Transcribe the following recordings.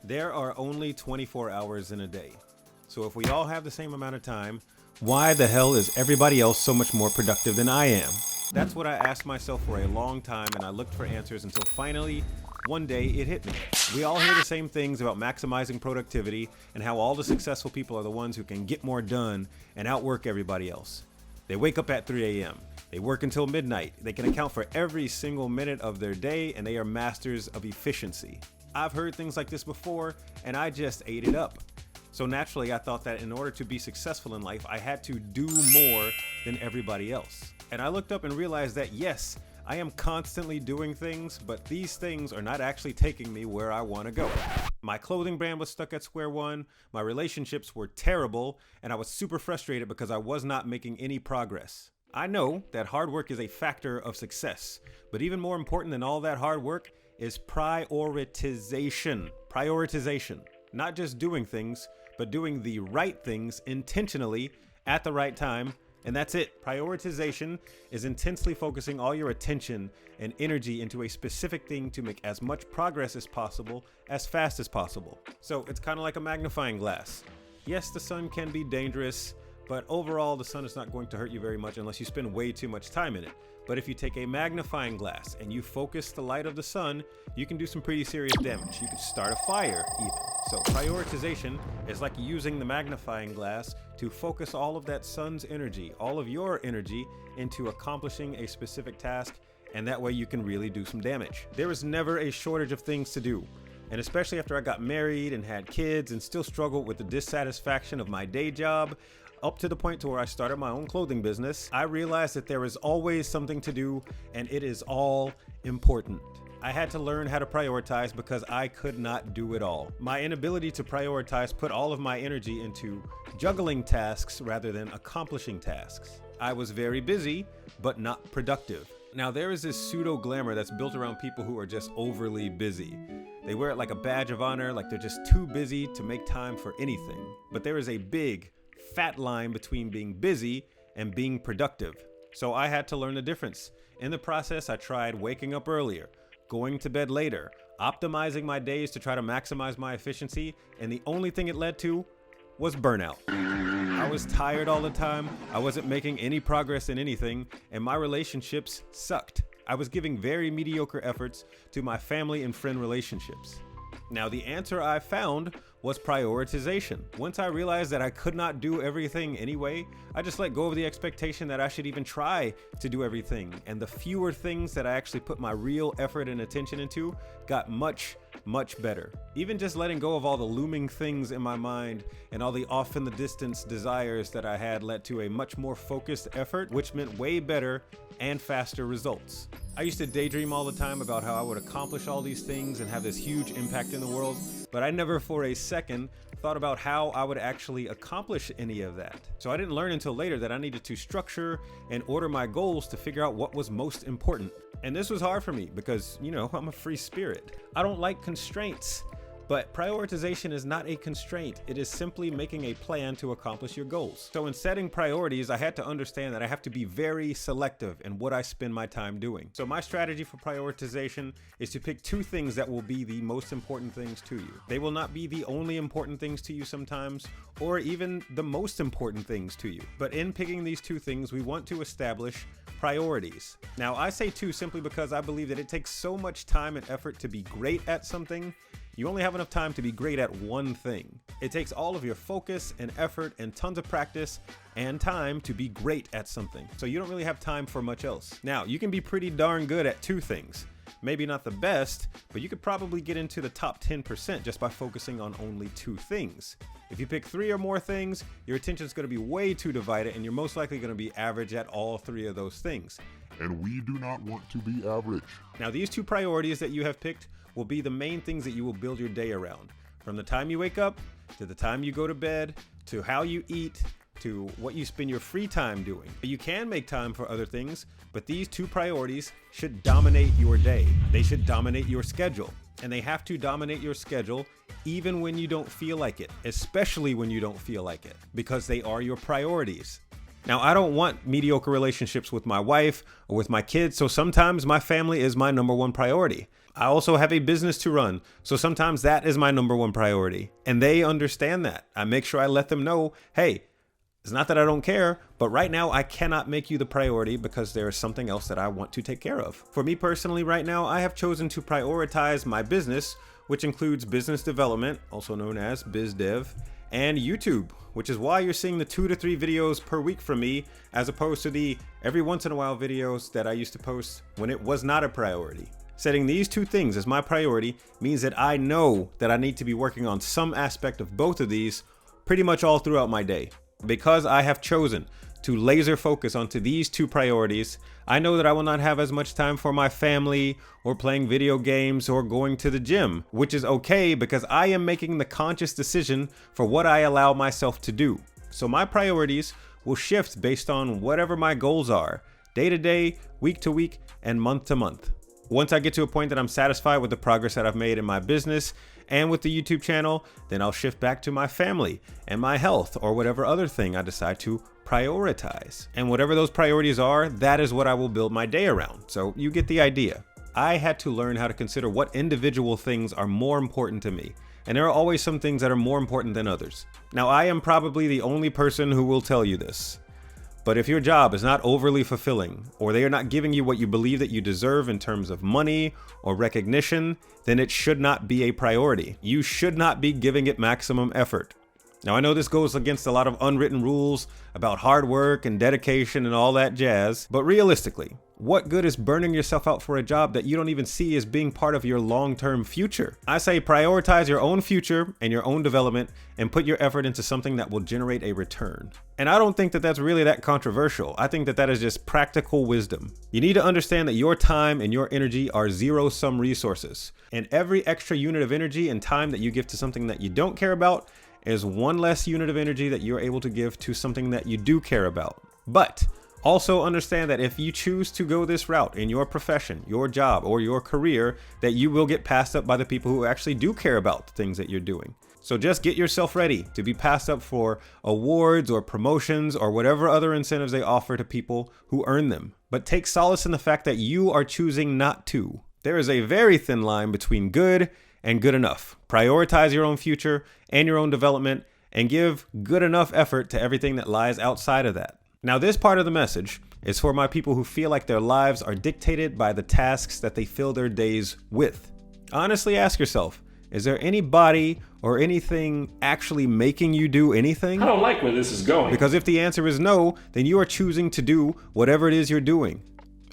There are only 24 hours in a day. So if we all have the same amount of time, why the hell is everybody else so much more productive than I am? That's what I asked myself for a long time, and I looked for answers until finally, one day, it hit me. We all hear the same things about maximizing productivity and how all the successful people are the ones who can get more done and outwork everybody else. They wake up at 3 a.m. They work until midnight. They can account for every single minute of their day, and they are masters of efficiency. I've heard things like this before, and I just ate it up. So naturally, I thought that in order to be successful in life, I had to do more than everybody else. And I looked up and realized that yes, I am constantly doing things, but these things are not actually taking me where I want to go. My clothing brand was stuck at square one, my relationships were terrible, and I was super frustrated because I was not making any progress. I know that hard work is a factor of success, but even more important than all that hard work is prioritization. Prioritization. Not just doing things, but doing the right things intentionally at the right time. And that's it. Prioritization is intensely focusing all your attention and energy into a specific thing to make as much progress as possible, as fast as possible. So it's kind of like a magnifying glass. Yes, the sun can be dangerous, but overall the sun is not going to hurt you very much unless you spend way too much time in it. But if you take a magnifying glass and you focus the light of the sun, you can do some pretty serious damage. You can start a fire even. So prioritization is like using the magnifying glass to focus all of that sun's energy, all of your energy into accomplishing a specific task, and that way you can really do some damage. There is never a shortage of things to do. And especially after I got married and had kids and still struggled with the dissatisfaction of my day job, up to the point to where I started my own clothing business, I realized that there is always something to do, and it is all important. I had to learn how to prioritize because I could not do it all. My inability to prioritize put all of my energy into juggling tasks rather than accomplishing tasks. I was very busy, but not productive. Now there is this pseudo glamour that's built around people who are just overly busy. They wear it like a badge of honor, like they're just too busy to make time for anything. But there is a big, fat line between being busy and being productive. So I had to learn the difference. In the process, I tried waking up earlier, going to bed later, optimizing my days to try to maximize my efficiency, and the only thing it led to was burnout. I was tired all the time, I wasn't making any progress in anything, and my relationships sucked. I was giving very mediocre efforts to my family and friend relationships. Now, the answer I found was prioritization. Once I realized that I could not do everything anyway, I just let go of the expectation that I should even try to do everything. And the fewer things that I actually put my real effort and attention into got much better. Even just letting go of all the looming things in my mind and all the off in the distance desires that I had led to a much more focused effort, which meant way better and faster results. I used to daydream all the time about how I would accomplish all these things and have this huge impact in the world, but I never for a second thought about how I would actually accomplish any of that. So I didn't learn until later that I needed to structure and order my goals to figure out what was most important. And this was hard for me because, I'm a free spirit. I don't like constraints. But prioritization is not a constraint. It is simply making a plan to accomplish your goals. So in setting priorities, I had to understand that I have to be very selective in what I spend my time doing. So my strategy for prioritization is to pick 2 things that will be the most important things to you. They will not be the only important things to you sometimes, or even the most important things to you. But in picking these 2 things, we want to establish priorities. Now, I say 2 simply because I believe that it takes so much time and effort to be great at something. You only have enough time to be great at one thing. It takes all of your focus and effort and tons of practice and time to be great at something. So you don't really have time for much else. Now, you can be pretty darn good at 2 things. Maybe not the best, but you could probably get into the top 10% just by focusing on only 2 things. If you pick 3 or more things, your attention is going to be way too divided, and you're most likely going to be average at all 3 of those things. And we do not want to be average. Now, these 2 priorities that you have picked will be the main things that you will build your day around. From the time you wake up, to the time you go to bed, to how you eat, to what you spend your free time doing. You can make time for other things, but these 2 priorities should dominate your day. They should dominate your schedule. And they have to dominate your schedule even when you don't feel like it, especially when you don't feel like it, because they are your priorities. Now, I don't want mediocre relationships with my wife or with my kids, so sometimes my family is my number 1 priority. I also have a business to run, so sometimes that is my number one priority. And they understand that. I make sure I let them know, hey, it's not that I don't care, but right now I cannot make you the priority because there is something else that I want to take care of. For me personally, right now, I have chosen to prioritize my business, which includes business development, also known as biz dev, and YouTube, which is why you're seeing the 2 to 3 videos per week from me, as opposed to the every once in a while videos that I used to post when it was not a priority. Setting these two things as my priority means that I know that I need to be working on some aspect of both of these pretty much all throughout my day. Because I have chosen to laser focus onto these two priorities, I know that I will not have as much time for my family or playing video games or going to the gym, which is okay because I am making the conscious decision for what I allow myself to do. So my priorities will shift based on whatever my goals are, day to day, week to week, and month to month. Once I get to a point that I'm satisfied with the progress that I've made in my business and with the YouTube channel, then I'll shift back to my family and my health or whatever other thing I decide to prioritize. And whatever those priorities are, that is what I will build my day around. So you get the idea. I had to learn how to consider what individual things are more important to me. And there are always some things that are more important than others. Now, I am probably the only person who will tell you this. But if your job is not overly fulfilling, or they are not giving you what you believe that you deserve in terms of money or recognition, then it should not be a priority. You should not be giving it maximum effort. Now, I know this goes against a lot of unwritten rules about hard work and dedication and all that jazz, but realistically, what good is burning yourself out for a job that you don't even see as being part of your long-term future? I say prioritize your own future and your own development and put your effort into something that will generate a return. And I don't think that that's really that controversial. I think that that is just practical wisdom. You need to understand that your time and your energy are zero-sum resources. And every extra unit of energy and time that you give to something that you don't care about is one less unit of energy that you're able to give to something that you do care about. But also understand that if you choose to go this route in your profession, your job, or your career, that you will get passed up by the people who actually do care about the things that you're doing. So just get yourself ready to be passed up for awards or promotions or whatever other incentives they offer to people who earn them. But take solace in the fact that you are choosing not to. There is a very thin line between good and good enough. Prioritize your own future and your own development and give good enough effort to everything that lies outside of that. Now, this part of the message is for my people who feel like their lives are dictated by the tasks that they fill their days with. Honestly, ask yourself, is there anybody or anything actually making you do anything? I don't like where this is going. Because if the answer is no, then you are choosing to do whatever it is you're doing.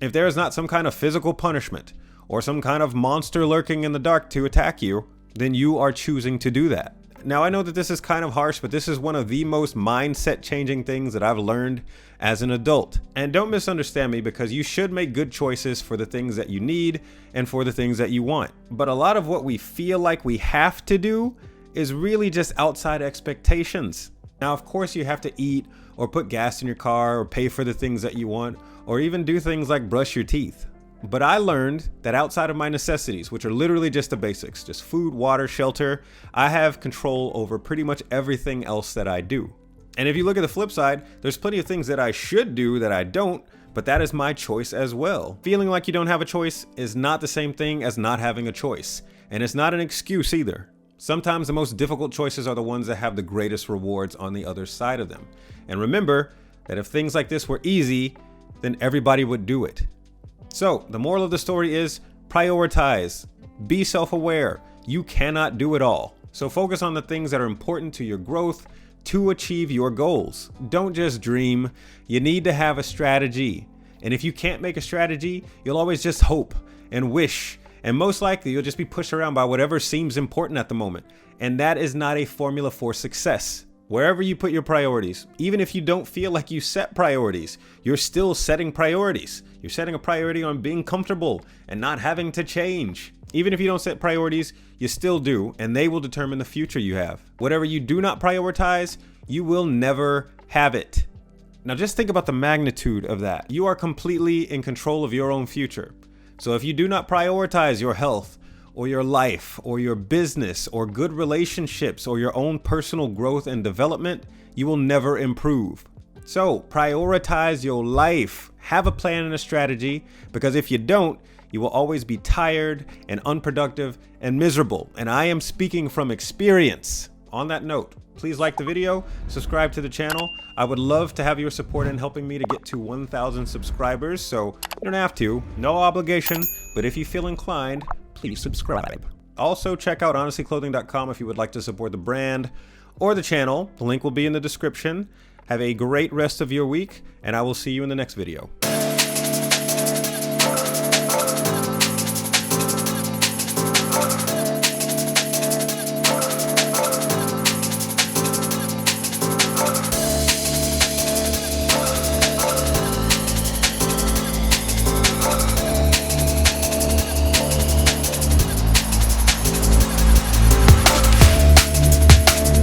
If there is not some kind of physical punishment or some kind of monster lurking in the dark to attack you, then you are choosing to do that. Now, I know that this is kind of harsh, but this is one of the most mindset changing things that I've learned as an adult. And don't misunderstand me, because you should make good choices for the things that you need and for the things that you want. But a lot of what we feel like we have to do is really just outside expectations. Now, of course, you have to eat or put gas in your car or pay for the things that you want, or even do things like brush your teeth. But I learned that outside of my necessities, which are literally just the basics, just food, water, shelter, I have control over pretty much everything else that I do. And if you look at the flip side, there's plenty of things that I should do that I don't, but that is my choice as well. Feeling like you don't have a choice is not the same thing as not having a choice. And it's not an excuse either. Sometimes the most difficult choices are the ones that have the greatest rewards on the other side of them. And remember that if things like this were easy, then everybody would do it. So the moral of the story is prioritize, be self-aware. You cannot do it all. So focus on the things that are important to your growth to achieve your goals. Don't just dream. You need to have a strategy. And if you can't make a strategy, you'll always just hope and wish. And most likely you'll just be pushed around by whatever seems important at the moment. And that is not a formula for success. Wherever you put your priorities, even if you don't feel like you set priorities, you're still setting priorities. You're setting a priority on being comfortable and not having to change. Even if you don't set priorities, you still do, and they will determine the future you have. Whatever you do not prioritize, you will never have it. Now just think about the magnitude of that. You are completely in control of your own future. So if you do not prioritize your health, or your life, or your business, or good relationships, or your own personal growth and development, you will never improve. So prioritize your life. Have a plan and a strategy, because if you don't, you will always be tired and unproductive and miserable. And I am speaking from experience. On that note, please like the video, subscribe to the channel. I would love to have your support in helping me to get to 1,000 subscribers, so you don't have to, no obligation, but if you feel inclined, please subscribe. Also, check out honestlyclothing.com if you would like to support the brand or the channel. The link will be in the description. Have a great rest of your week, and I will see you in the next video.